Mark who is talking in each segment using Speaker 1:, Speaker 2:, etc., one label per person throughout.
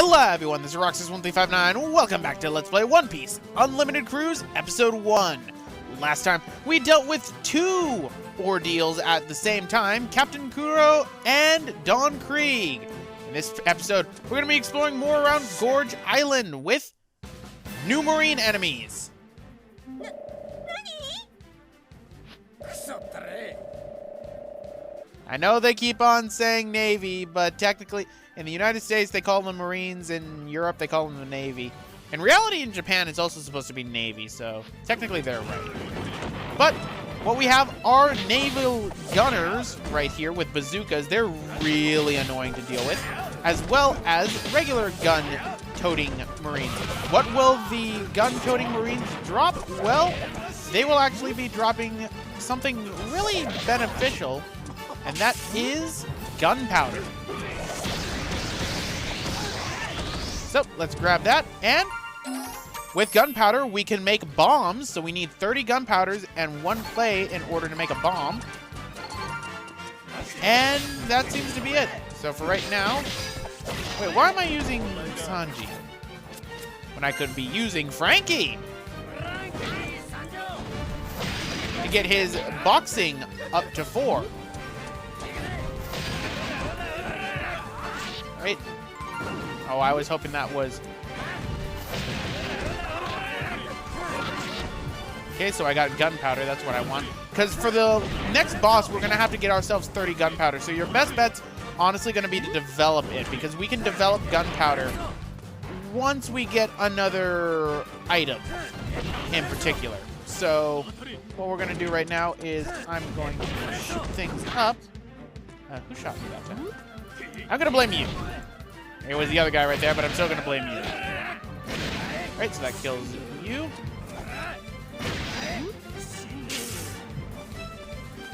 Speaker 1: Hello everyone, this is Roxas1359. Welcome back to Let's Play One Piece Unlimited Cruise Episode 1. Last time, we dealt with two ordeals at the same time, Captain Kuro and Don Krieg. In this episode, we're going to be exploring more around Gorge Island with new marine enemies. I know they keep on saying Navy, but technically, in the United States, they call them Marines. In Europe, they call them the Navy. In reality, in Japan, it's also supposed to be Navy, so technically they're right. But what we have are naval gunners right here with bazookas. They're really annoying to deal with, as well as regular gun-toting Marines. What will the gun-toting Marines drop? Well, they will actually be dropping something really beneficial, and that is gunpowder. So let's grab that, and with gunpowder we can make bombs. So we need 30 gunpowders and 1 clay in order to make a bomb, and that seems to be it. So for right now, wait, why am I using Sanji when I could be using Frankie to get his boxing up to 4? Right. Oh, I was hoping that was... Okay, so I got gunpowder. That's what I want. Because for the next boss, we're going to have to get ourselves 30 gunpowder. So your best bet's honestly going to be to develop it, because we can develop gunpowder once we get another item in particular. So what we're going to do right now is I'm going to shoot things up. Who shot me that time? I'm going to blame you. It was the other guy right there, but I'm still going to blame you. Right, so that kills you.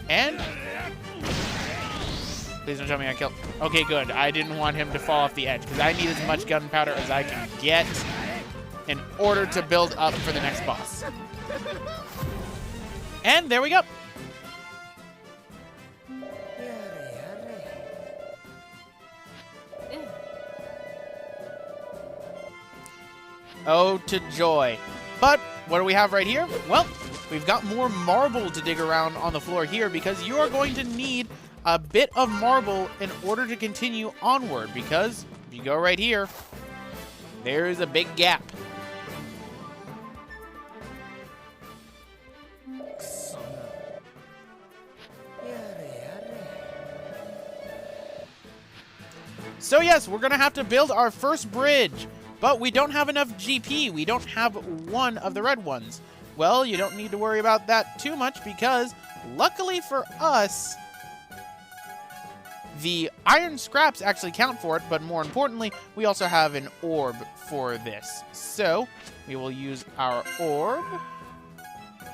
Speaker 1: And... please don't tell me I killed... Okay, good. I didn't want him to fall off the edge, because I need as much gunpowder as I can get in order to build up for the next boss. And there we go. Oh, to joy. But what do we have right here? Well, we've got more marble to dig around on the floor here, because you are going to need a bit of marble in order to continue onward, because if you go right here, there's a big gap. So yes, we're going to have to build our first bridge. But we don't have enough GP. We don't have one of the red ones. Well, you don't need to worry about that too much, because luckily for us, the iron scraps actually count for it, but more importantly, we also have an orb for this. So we will use our orb.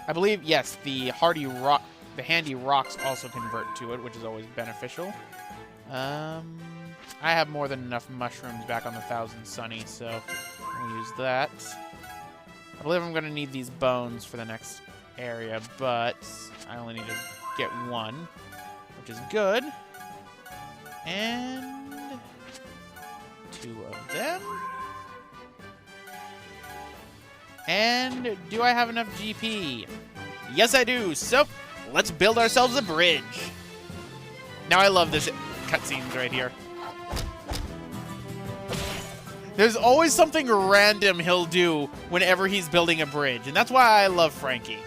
Speaker 1: I believe, yes, the handy rocks also convert to it, which is always beneficial. I have more than enough mushrooms back on the Thousand Sunny, so we'll use that. I believe I'm going to need these bones for the next area, but I only need to get 1, which is good. And 2 of them. And do I have enough GP? Yes, I do. So let's build ourselves a bridge. Now I love this cutscenes right here. There's always something random he'll do whenever he's building a bridge, and that's why I love Frankie.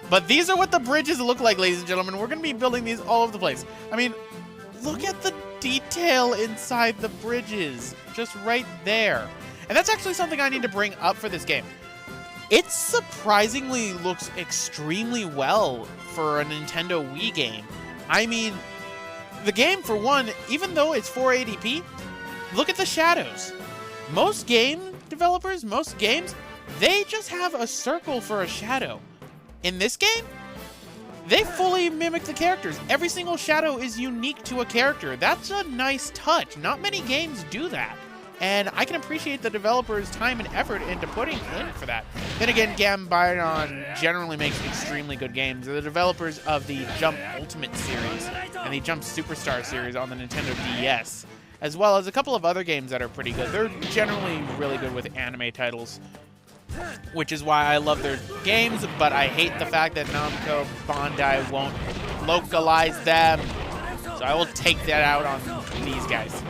Speaker 1: But these are what the bridges look like, ladies and gentlemen. We're going to be building these all over the place. I mean, look at the detail inside the bridges, just right there. And that's actually something I need to bring up for this game. It surprisingly looks extremely well for a Nintendo Wii game. I mean, the game, for one, even though it's 480p, look at the shadows. Most game developers, most games, they just have a circle for a shadow. In this game, they fully mimic the characters. Every single shadow is unique to a character. That's a nice touch. Not many games do that. And I can appreciate the developers' time and effort into putting in for that. Then again, Gambaion generally makes extremely good games. They're the developers of the Jump Ultimate series and the Jump Superstar series on the Nintendo DS, as well as a couple of other games that are pretty good. They're generally really good with anime titles, which is why I love their games, but I hate the fact that Namco Bandai won't localize them. So I will take that out on these guys.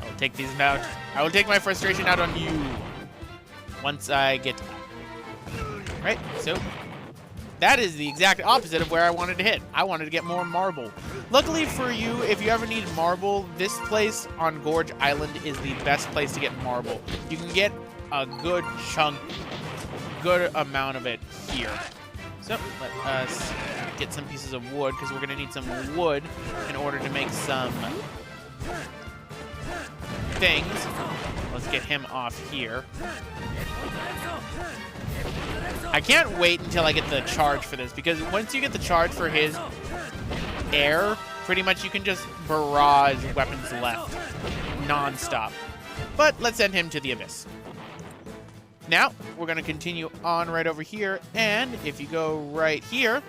Speaker 1: I will take these out. I will take my frustration out on you once I get right. So that is the exact opposite of where I wanted to hit. I wanted to get more marble. Luckily for you, if you ever need marble, this place on Gorge Island is the best place to get marble. You can get a good chunk, good amount of it here. So let us get some pieces of wood, because we're going to need some wood in order to make some things. Let's get him off here. I can't wait until I get the charge for this, because once you get the charge for his air, pretty much you can just barrage weapons left non-stop. But let's send him to the abyss. Now, we're going to continue on right over here, and if you go right here,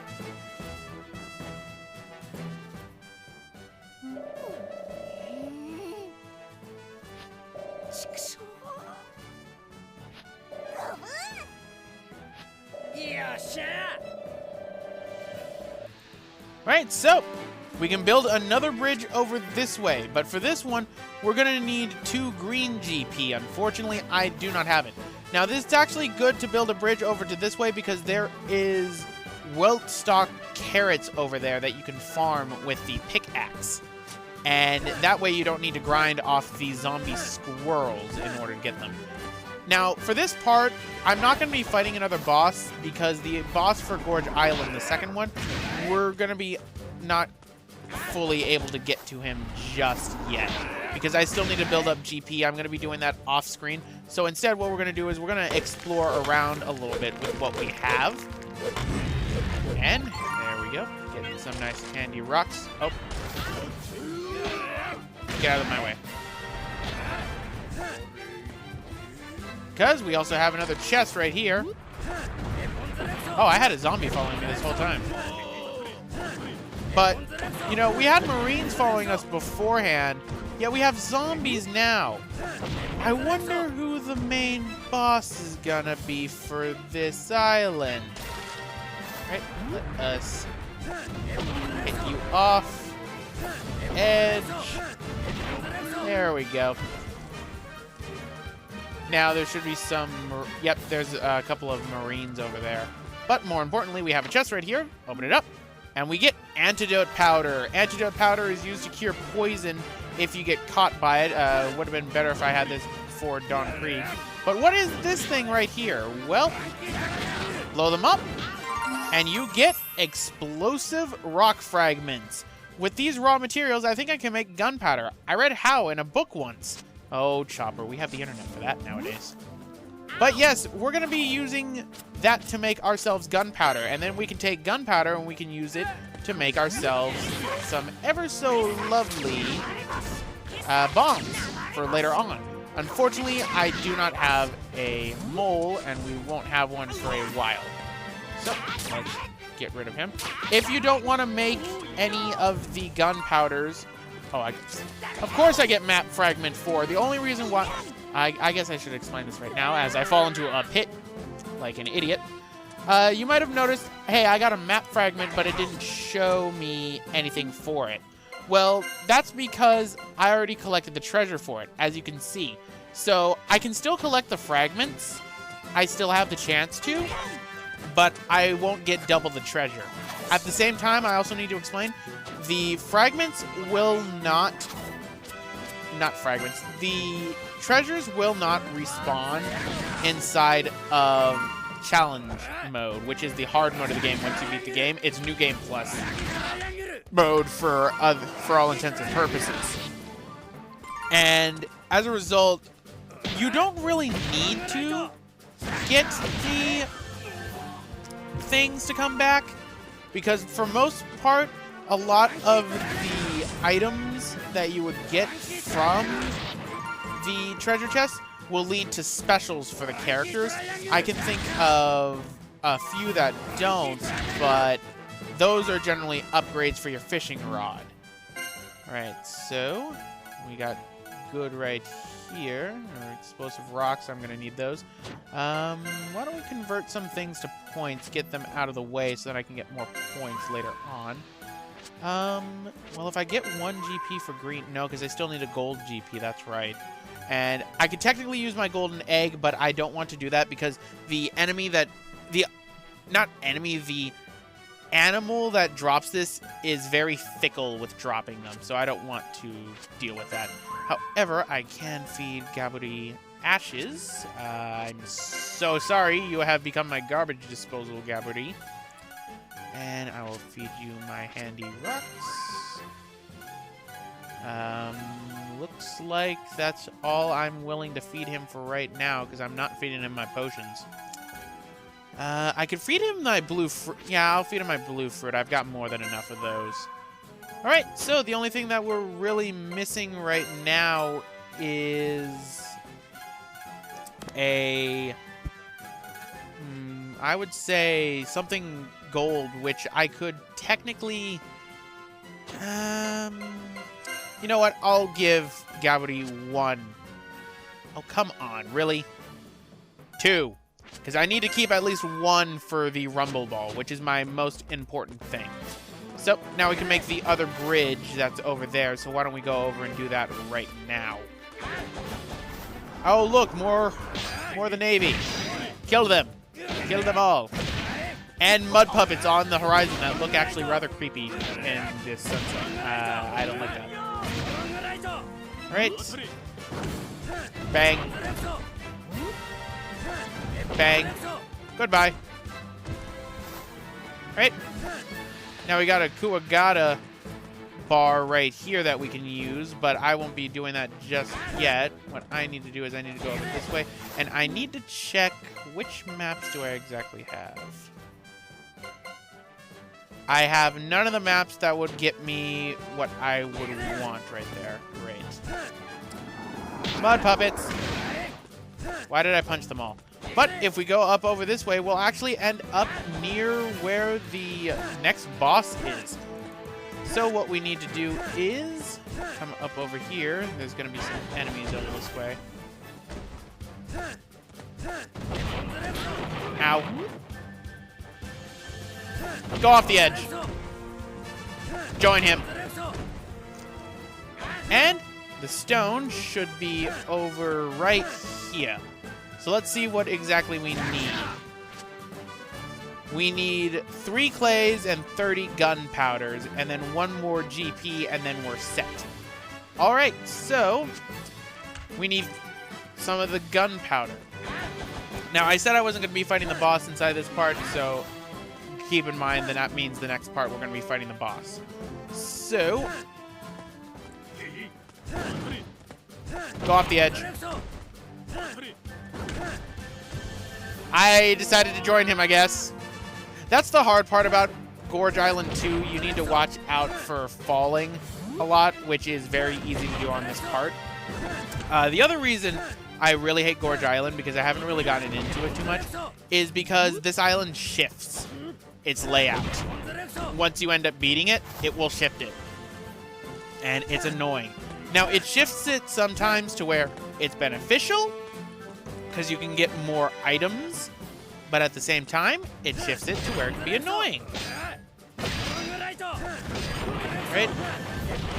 Speaker 1: right, so we can build another bridge over this way, but for this one, we're going to need 2 green GP. Unfortunately, I do not have it. Now, this is actually good to build a bridge over to this way because there is wilt stock carrots over there that you can farm with the pickaxe. And that way you don't need to grind off these zombie squirrels in order to get them. Now, for this part, I'm not going to be fighting another boss because the boss for Gorge Island, the second one, we're going to be not fully able to get to him just yet because I still need to build up GP. I'm going to be doing that off screen. So instead, what we're going to do is we're going to explore around a little bit with what we have. And there we go. Getting some nice candy rocks. Oh. Get out of my way. Because we also have another chest right here. Oh, I had a zombie following me this whole time. But, you know, we had Marines following us beforehand, yet we have zombies now. I wonder who the main boss is gonna be for this island. Right, let us hit you off. Edge. There we go. Now there should be some, yep, there's a couple of Marines over there. But more importantly, we have a chest right here. Open it up. And we get antidote powder. Antidote powder is used to cure poison if you get caught by it. Would have been better if I had this before Dawn Creek. But what is this thing right here? Well, blow them up, and you get explosive rock fragments. With these raw materials, I think I can make gunpowder. I read how in a book once. Oh, Chopper, we have the internet for that nowadays. But yes, we're going to be using that to make ourselves gunpowder. And then we can take gunpowder and we can use it to make ourselves some ever so lovely bombs for later on. Unfortunately, I do not have a mole, and we won't have one for a while. So, let's get rid of him. If you don't want to make any of the gunpowders... Oh, of course I get map fragment 4. The only reason why... I guess I should explain this right now, as I fall into a pit like an idiot. You might have noticed, hey, I got a map fragment, but it didn't show me anything for it. Well, that's because I already collected the treasure for it, as you can see. So I can still collect the fragments. I still have the chance to, but I won't get double the treasure. At the same time, I also need to explain, the fragments will not fragments. The treasures will not respawn inside of challenge mode, which is the hard mode of the game once you beat the game. It's New Game Plus mode for all intents and purposes. And as a result, you don't really need to get the things to come back, because for most part, a lot of the items that you would get from the treasure chest will lead to specials for the characters. I can think of a few that don't, but those are generally upgrades for your fishing rod. Alright, so We got good right here. Explosive rocks, I'm going to need those. Why don't we convert some things to points, get them out of the way so that I can get more points later on. Well, if I get 1 GP for green... No, because I still need a gold GP, that's right. And I could technically use my golden egg, but I don't want to do that because the enemy that... Not enemy, the animal that drops this is very fickle with dropping them, so I don't want to deal with that. However, I can feed Gaburi ashes. I'm so sorry, you have become my garbage disposal, Gaburi. And I will feed you my handy rocks. Looks like that's all I'm willing to feed him for right now, because I'm not feeding him my potions. I could feed him my blue fruit. Yeah, I'll feed him my blue fruit. I've got more than enough of those. Alright, so the only thing that we're really missing right now is a... I would say something gold, which I could technically... you know what? I'll give Gaburi 1. Oh, come on. Really? 2. Because I need to keep at least 1 for the Rumble Ball, which is my most important thing. So, now we can make the other bridge that's over there, so why don't we go over and do that right now. Oh, look, more of the Navy. Kill them. Kill them all. And mud puppets on the horizon that look actually rather creepy in this sunset. I don't like that. Alright. Bang. Bang. Goodbye. Alright. Now we got a Kuwagata bar right here that we can use, but I won't be doing that just yet. What I need to do is I need to go over this way, and I need to check which maps do I exactly have. I have none of the maps that would get me what I would want right there. Great. Mud puppets. Why did I punch them all? But if we go up over this way, we'll actually end up near where the next boss is. So what we need to do is come up over here. There's going to be some enemies over this way. Ow. Go off the edge. Join him. And the stone should be over right here. So let's see what exactly we need. We need 3 clays and 30 gunpowders, and then 1 more GP, and then we're set. Alright, so we need some of the gunpowder. Now, I said I wasn't going to be fighting the boss inside this part, so keep in mind that that means the next part we're going to be fighting the boss. So, go off the edge. I decided to join him, I guess. That's the hard part about Gorge Island 2. You need to watch out for falling a lot, which is very easy to do on this part. The other reason I really hate Gorge Island, because I haven't really gotten into it too much, is because this island shifts its layout. Once you end up beating it, it will shift it. And it's annoying. Now, it shifts it sometimes to where it's beneficial, because you can get more items, but at the same time, it shifts it to where it can be annoying. Right?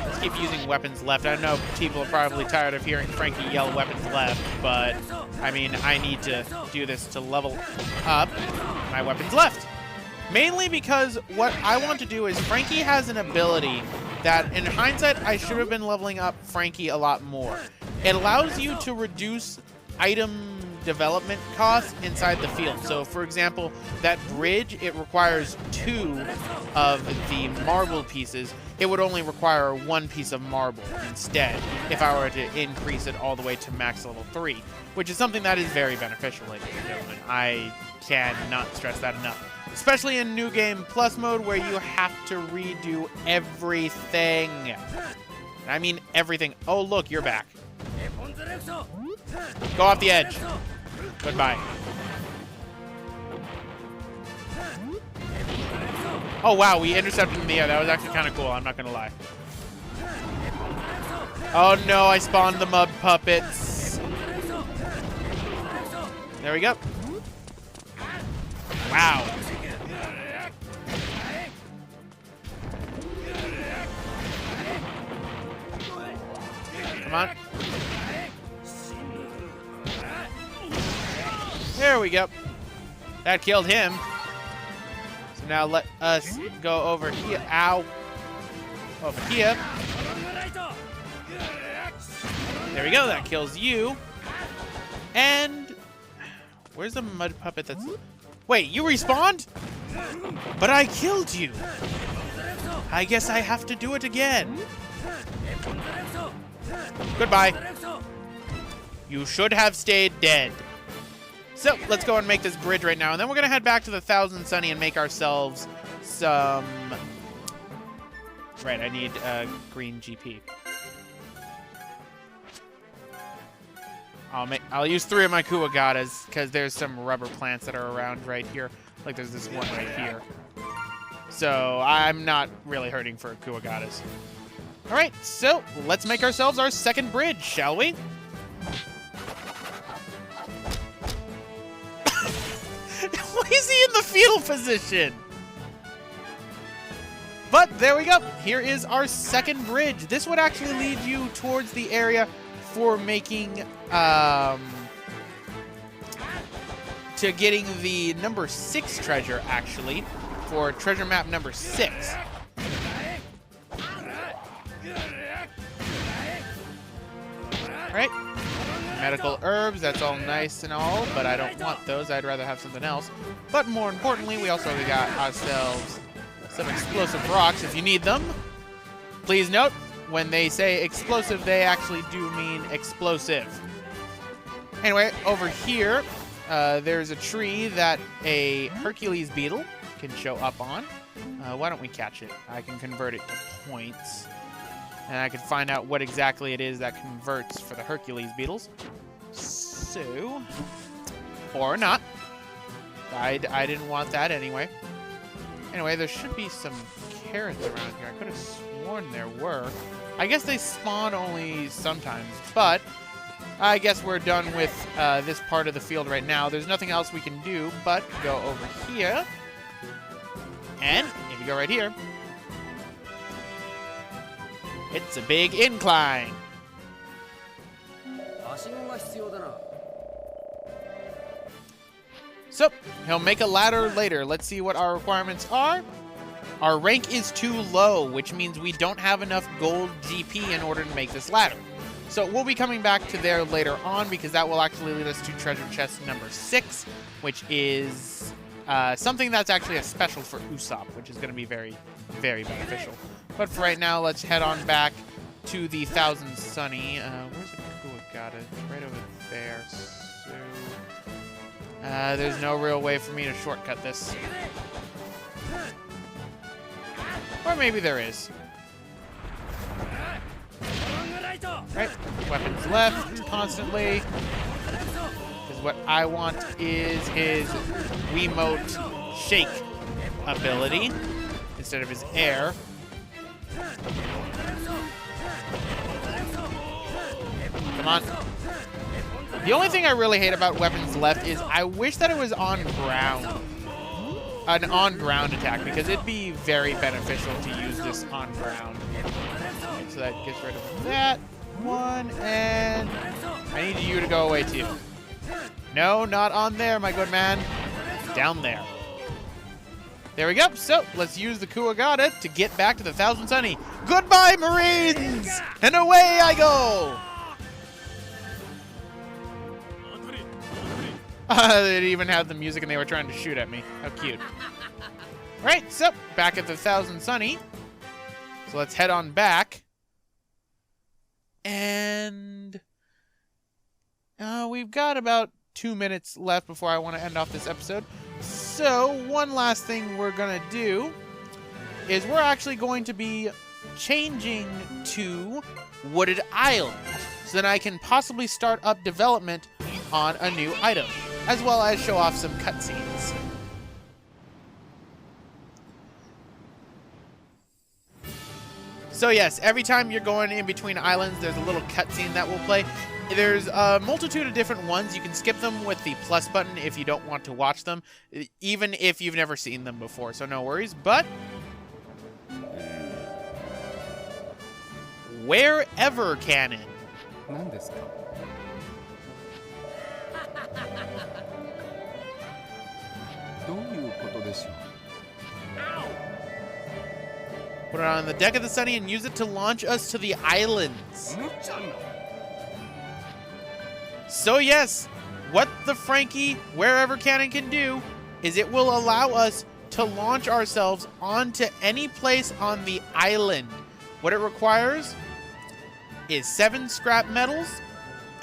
Speaker 1: Let's keep using weapons left. I know people are probably tired of hearing Frankie yell weapons left, but, I mean, I need to do this to level up my weapons left. Mainly because what I want to do is Frankie has an ability that, in hindsight, I should have been leveling up Frankie a lot more. It allows you to reduce item development costs inside the field. So, for example, that bridge, it requires 2 of the marble pieces. It would only require 1 piece of marble instead if I were to increase it all the way to max level 3, which is something that is very beneficial, ladies and gentlemen. I cannot stress that enough. Especially in New Game Plus mode where you have to redo everything. I mean everything. Oh, look, you're back. Go off the edge. Goodbye. Oh, wow, we intercepted in the air. That was actually kind of cool, I'm not going to lie. Oh no, I spawned the mud puppets. There we go. Wow. Come on. There we go. That killed him. So now let us go over here. Ow. Over here. There we go. That kills you. And where's the mud puppet that's... Wait, you respawned? But I killed you. I guess I have to do it again. Goodbye. You should have stayed dead. So, let's go and make this bridge right now. And then we're going to head back to the Thousand Sunny and make ourselves some... Right, I need green GP. I'll use 3 of my Kuwagatas because there's some rubber plants that are around right here. Like there's this one right here. So I'm not really hurting for Kuwagatas. All right, so let's make ourselves our second bridge, shall we? Why is he in the fetal position? But there we go. Here is our second bridge. This would actually lead you towards the area for making, to getting the number 6 treasure, actually, for treasure map number 6. Right? Medical herbs, that's all nice and all, but I don't want those. I'd rather have something else. But more importantly, we also got ourselves some explosive rocks if you need them. Please note, when they say explosive, they actually do mean explosive. Anyway, over here, there's a tree that a Hercules beetle can show up on. Why don't we catch it? I can convert it to points. And I can find out what exactly it is that converts for the Hercules beetles. So, or not. I didn't want that anyway. Anyway, there should be some carrots around here. I could have sworn there were. I guess they spawn only sometimes, but I guess we're done with this part of the field right now. There's nothing else we can do but go over here. And if you go right here, it's a big incline. So, he'll make a ladder later. Let's see what our requirements are. Our rank is too low, which means we don't have enough gold GP in order to make this ladder. So we'll be coming back to there later on because that will actually lead us to treasure chest number 6, which is something that's actually a special for Usopp, which is going to be very, very beneficial. But for right now, let's head on back to the Thousand Sunny. Where's the Kuwagata? It's right over there. So, there's no real way for me to shortcut this. Or maybe there is. Right, weapons left constantly. Because what I want is his Wiimote shake ability instead of his air. Come on. The only thing I really hate about weapons left is I wish that it was on ground. An on-ground attack, because it'd be very beneficial to use this on ground. Okay, so that gets rid of that one, and I need you to go away too. No, not on there, my good man. Down there. There we go. So, let's use the Kuwagata to get back to the Thousand Sunny. Goodbye, Marines! And away I go! They even had the music and they were trying to shoot at me. How cute. Right, so back at the Thousand Sunny. So let's head on back. And we've got about 2 minutes left before I want to end off this episode. So one last thing we're going to do is we're actually going to be changing to Wooded Island. So then I can possibly start up development on a new item, as well as show off some cutscenes. So yes, every time you're going in between islands, there's a little cutscene that will play. There's a multitude of different ones. You can skip them with the plus button if you don't want to watch them, even if you've never seen them before, so no worries. But wherever cannon.
Speaker 2: 何ですか?
Speaker 1: Put it on the deck of the Sunny and use it to launch us to the islands. So yes, what the Frankie Wherever Cannon can do is it will allow us to launch ourselves onto any place on the island. What it requires is 7 scrap metals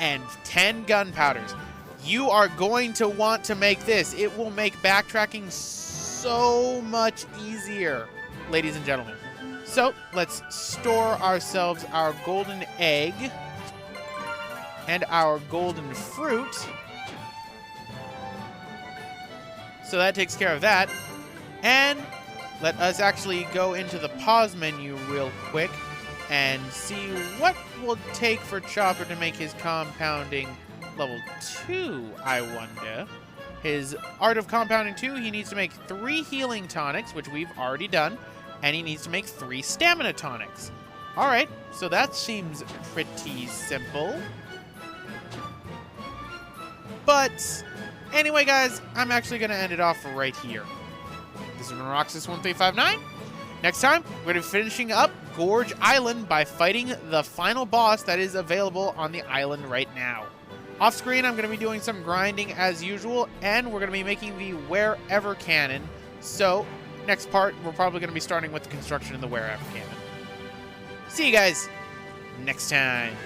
Speaker 1: and 10 gunpowders. You are going to want to make this. It will make backtracking so much easier, ladies and gentlemen. So let's store ourselves our golden egg and our golden fruit. So that takes care of that. And let us actually go into the pause menu real quick and see what will take for Chopper to make his compounding level 2, I wonder. His Art of Compounding 2, he needs to make 3 healing tonics, which we've already done, and he needs to make 3 stamina tonics. Alright, so that seems pretty simple. But anyway, guys, I'm actually going to end it off right here. This has been Roxas1359. Next time, we're going to be finishing up Gorge Island by fighting the final boss that is available on the island right now. Off screen, I'm going to be doing some grinding as usual, and we're going to be making the Wherever Cannon. So, next part, we're probably going to be starting with the construction of the Wherever Cannon. See you guys next time.